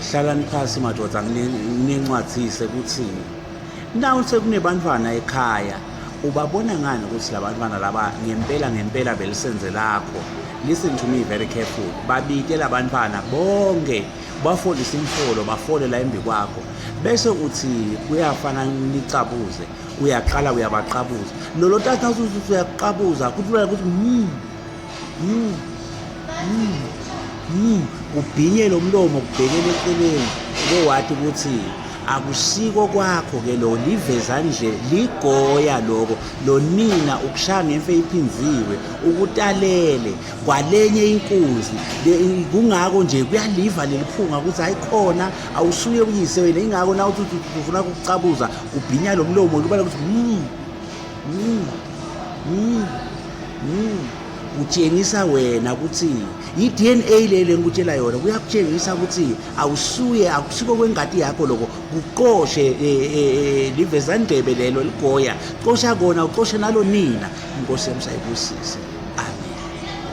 hlalani phasi madoda nincwadzise ukuthi nawu sekunebantwana ekhaya ubabona ngani ukuthi labantwana laba ngempela belisenze lakho. Listen to me very careful. Babike labantwana bonke bafolisa imfolo bafole la embi kwakho bese uthi kuyafana nicabuze uyaqala uyabaqabuza lo tata uthi uyaqabuza kuthula ukuthi ubhinye lo mlomo kubhekele eceleni kowathi ukuthi akusiko kwakho ke lo liveza nje ligoya lokho lo nina ukushaya ngemfe iphinziwe ukutalele kwalenye inkunzi kungako nje kuyaliva leliphunga ukuthi ayikhona awusuye uyise wena ingako na uthi ufuna ukucabuza ubhinya lo mlomo ubala ukuthi utshengisa wena ukuthi i-DNA lele ngikutshela yona kuyakutshengisa ukuthi awusuye akusiko kwengadi yakho lokho kuqoshe livezandebe lelo ligoya qosha kona uqoshe nalo nina inkosi yamsayibusise.